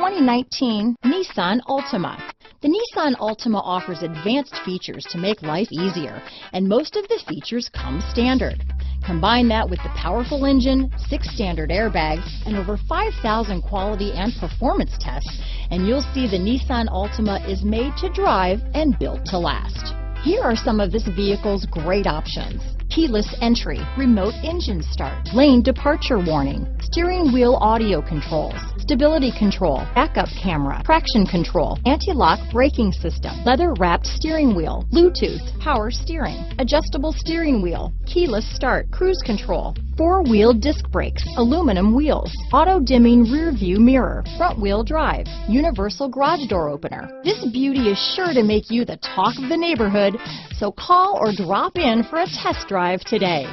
2019 Nissan Altima. The Nissan Altima offers advanced features to make life easier, and most of the features come standard. Combine that with the powerful engine, 6 standard airbags, and over 5,000 quality and performance tests, and you'll see the Nissan Altima is made to drive and built to last. Here are some of this vehicle's great options: keyless entry, remote engine start, lane departure warning, steering wheel audio controls, stability control, backup camera, traction control, anti-lock braking system, leather-wrapped steering wheel, Bluetooth, power steering, adjustable steering wheel, keyless start, cruise control, 4-wheel disc brakes, aluminum wheels, auto-dimming rear-view mirror, front-wheel drive, universal garage door opener. This beauty is sure to make you the talk of the neighborhood, so call or drop in for a test drive today.